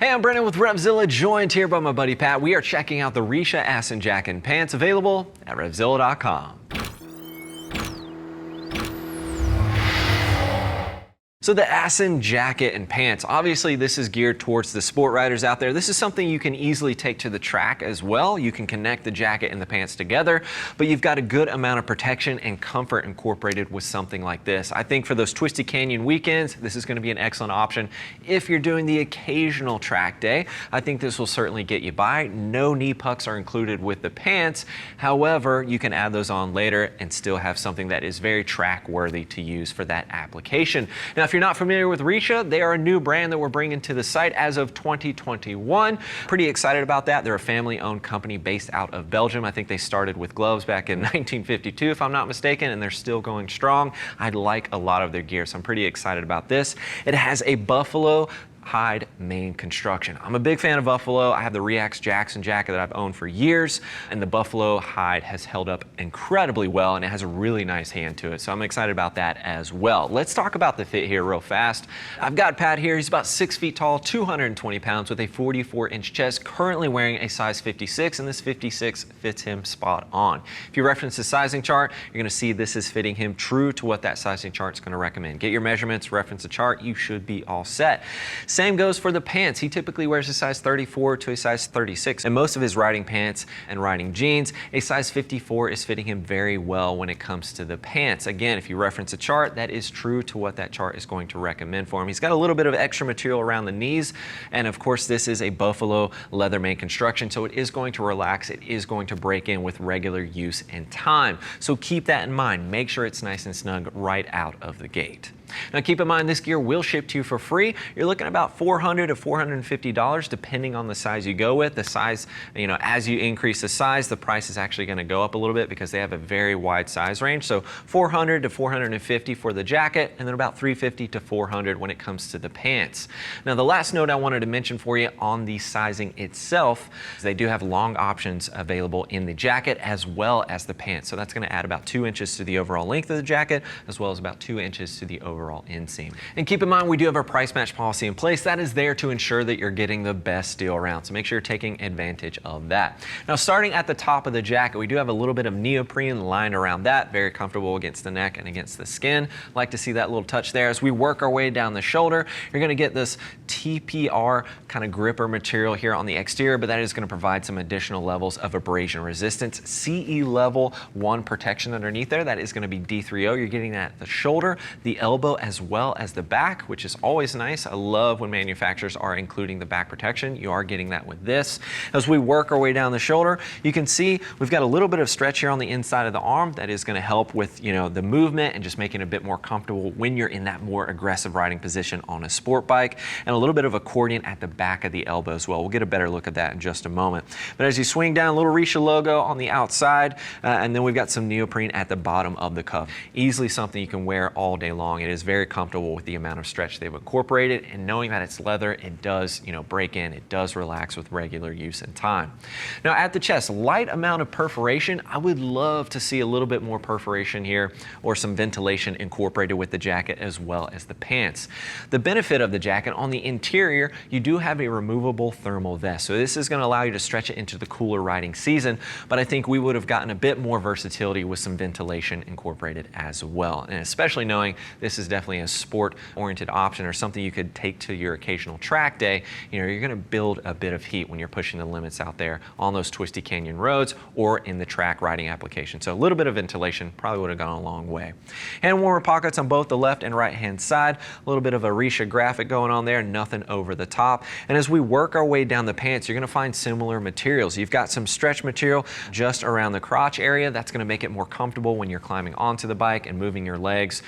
Hey, I'm Brennan with RevZilla, joined here by my buddy Pat. We are checking out the RICHA Assen jacket and pants, available at RevZilla.com. So the Assen jacket and pants, obviously this is geared towards the sport riders out there. This is something you can easily take to the track as well. You can connect the jacket and the pants together, but you've got a good amount of protection and comfort incorporated with something like this. I think for those twisty canyon weekends, this is going to be an excellent option. If you're doing the occasional track day, I think this will certainly get you by. No knee pucks are included with the pants. However, you can add those on later and still have something that is very track worthy to use for that application. Now, if you're not familiar with RICHA, they are a new brand that we're bringing to the site as of 2021. Pretty excited about that. They're a family-owned company based out of Belgium. I think they started with gloves back in 1952, if I'm not mistaken, and they're still going strong. I like a lot of their gear, so I'm pretty excited about this. It has a buffalo hide main construction. I'm a big fan of buffalo. I have the Reax Jackson jacket that I've owned for years, and the buffalo hide has held up incredibly well, and it has a really nice hand to it. So I'm excited about that as well. Let's talk about the fit here real fast. I've got Pat here. He's about 6 feet tall, 220 pounds with a 44-inch chest, currently wearing a size 56, and this 56 fits him spot on. If you reference the sizing chart, you're going to see this is fitting him true to what that sizing chart is going to recommend. Get your measurements, reference the chart, you should be all set. Same goes for the pants. He typically wears a size 34 to a size 36. And most of his riding pants and riding jeans, a size 54 is fitting him very well when it comes to the pants. Again, if you reference a chart, that is true to what that chart is going to recommend for him. He's got a little bit of extra material around the knees. And of course, this is a buffalo leather main construction. So it is going to relax. It is going to break in with regular use and time. So keep that in mind. Make sure it's nice and snug right out of the gate. Now keep in mind, this gear will ship to you for free. You're looking at about $400 to $450 depending on the size you go with. The size, as you increase the size, the price is actually going to go up a little bit because they have a very wide size range. So $400 to $450 for the jacket, and then about $350 to $400 when it comes to the pants. Now the last note I wanted to mention for you on the sizing itself is they do have long options available in the jacket as well as the pants. So that's going to add about 2 inches to the overall length of the jacket as well as about 2 inches to the overall inseam. And keep in mind, we do have our price match policy in place. That is there to ensure that you're getting the best deal around. So make sure you're taking advantage of that. Now, starting at the top of the jacket, we do have a little bit of neoprene lined around that. Very comfortable against the neck and against the skin. Like to see that little touch there. As we work our way down the shoulder, you're going to get this TPR kind of gripper material here on the exterior, but that is going to provide some additional levels of abrasion resistance. CE level 1 protection underneath there. That is going to be D3O. You're getting that at the shoulder, the elbow, as well as the back, which is always nice. I love when manufacturers are including the back protection. You are getting that with this. As we work our way down the shoulder, you can see we've got a little bit of stretch here on the inside of the arm that is going to help with the movement and just making it a bit more comfortable when you're in that more aggressive riding position on a sport bike, and a little bit of accordion at the back of the elbow as well. We'll get a better look at that in just a moment. But as you swing down, a little RICHA logo on the outside, and then we've got some neoprene at the bottom of the cuff. Easily something you can wear all day long. It is very comfortable with the amount of stretch they've incorporated, and knowing that it's leather, it does break in, it does relax with regular use and time. Now at the chest, light amount of perforation. I would love to see a little bit more perforation here or some ventilation incorporated with the jacket as well as the pants. The benefit of the jacket, on the interior, you do have a removable thermal vest. So this is going to allow you to stretch it into the cooler riding season, but I think we would have gotten a bit more versatility with some ventilation incorporated as well. And especially knowing this is definitely a sport-oriented option or something you could take to your occasional track day, you're going to build a bit of heat when you're pushing the limits out there on those twisty canyon roads or in the track riding application. So a little bit of ventilation probably would have gone a long way. Hand warmer pockets on both the left and right hand side. A little bit of a RICHA graphic going on there, nothing over the top. And as we work our way down the pants, you're going to find similar materials. You've got some stretch material just around the crotch area. That's going to make it more comfortable when you're climbing onto the bike and moving your legs,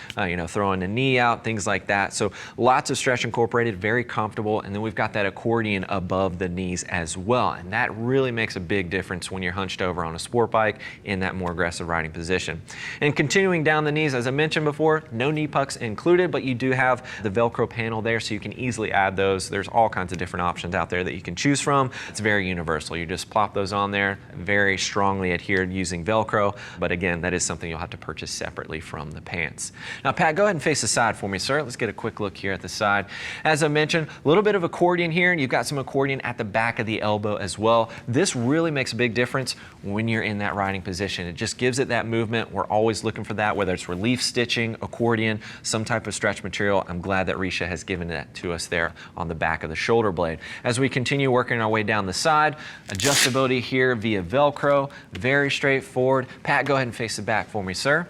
throwing the knee out, things like that. So lots of stretch incorporated, very comfortable. And then we've got that accordion above the knees as well. And that really makes a big difference when you're hunched over on a sport bike in that more aggressive riding position. And continuing down the knees, as I mentioned before, no knee pucks included, but you do have the Velcro panel there, so you can easily add those. There's all kinds of different options out there that you can choose from. It's very universal. You just plop those on there, very strongly adhered using Velcro. But again, that is something you'll have to purchase separately from the pants. Now, Pat, go ahead and face the side for me, sir. Let's get a quick look here at the side. As I mentioned, a little bit of accordion here, and you've got some accordion at the back of the elbow as well. This really makes a big difference when you're in that riding position. It just gives it that movement. We're always looking for that, whether it's relief stitching, accordion, some type of stretch material. I'm glad that RICHA has given that to us there on the back of the shoulder blade. As we continue working our way down the side, adjustability here via Velcro, very straightforward. Pat, go ahead and face the back for me, sir.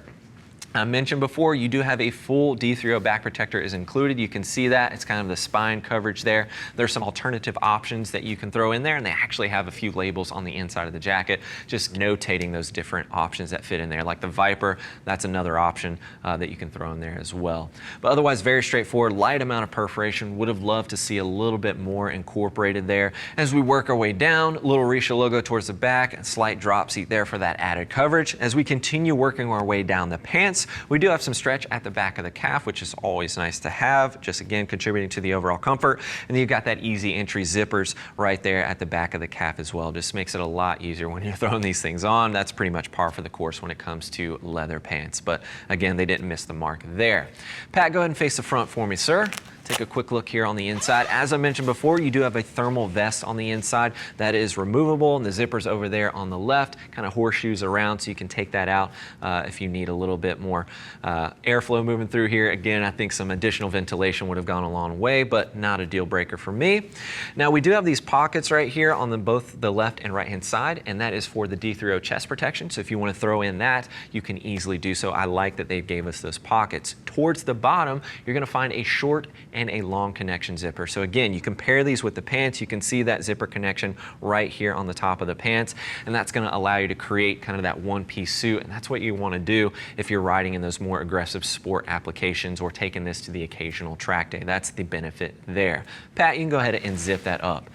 I mentioned before, you do have a full D3O back protector is included. You can see that. It's kind of the spine coverage there. There's some alternative options that you can throw in there, and they actually have a few labels on the inside of the jacket, just notating those different options that fit in there. Like the Viper, that's another option that you can throw in there as well. But otherwise, very straightforward, light amount of perforation. Would have loved to see a little bit more incorporated there. As we work our way down, little RICHA logo towards the back, and slight drop seat there for that added coverage. As we continue working our way down the pants, we do have some stretch at the back of the calf, which is always nice to have, just again contributing to the overall comfort. And then you've got that easy entry zippers right there at the back of the calf as well. Just makes it a lot easier when you're throwing these things on. That's pretty much par for the course when it comes to leather pants. But again, they didn't miss the mark there. Pat, go ahead and face the front for me, sir. Take a quick look here on the inside. As I mentioned before, you do have a thermal vest on the inside that is removable, and the zipper's over there on the left, kind of horseshoes around, so you can take that out if you need a little bit more airflow moving through here. Again, I think some additional ventilation would have gone a long way, but not a deal breaker for me. Now, we do have these pockets right here on both the left and right hand side, and that is for the D3O chest protection. So if you want to throw in that, you can easily do so. I like that they gave us those pockets. Towards the bottom, you're going to find a short and a long connection zipper. So again, you compare these with the pants, you can see that zipper connection right here on the top of the pants, and that's going to allow you to create kind of that one-piece suit, and that's what you want to do if you're riding in those more aggressive sport applications or taking this to the occasional track day. That's the benefit there. Pat, you can go ahead and zip that up.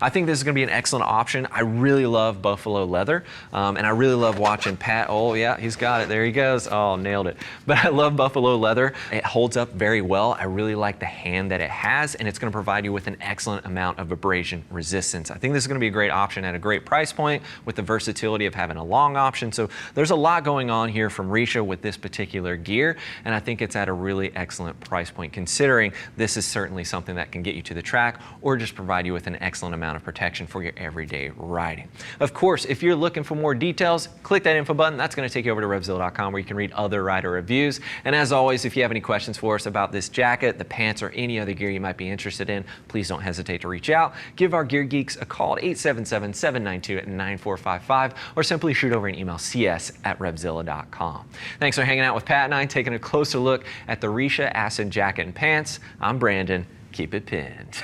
I think this is going to be an excellent option. I really love buffalo leather, and I really love watching Pat. Oh yeah, he's got it. There he goes. Oh, nailed it. But I love buffalo leather. It holds up very well. I really like the hand that it has, and it's going to provide you with an excellent amount of abrasion resistance. I think this is going to be a great option at a great price point with the versatility of having a long option. So there's a lot going on here from RICHA with this particular gear, and I think it's at a really excellent price point considering this is certainly something that can get you to the track or just provide you with an excellent amount of protection for your everyday riding. Of course, if you're looking for more details, click that info button. That's going to take you over to RevZilla.com where you can read other rider reviews. And as always, if you have any questions for us about this jacket, the pants, or any other gear you might be interested in, please don't hesitate to reach out. Give our gear geeks a call at 877-792-9455 or simply shoot over an email, cs@RevZilla.com. Thanks for hanging out with Pat and I, taking a closer look at the RICHA Assen jacket and pants. I'm Brandon. Keep it pinned.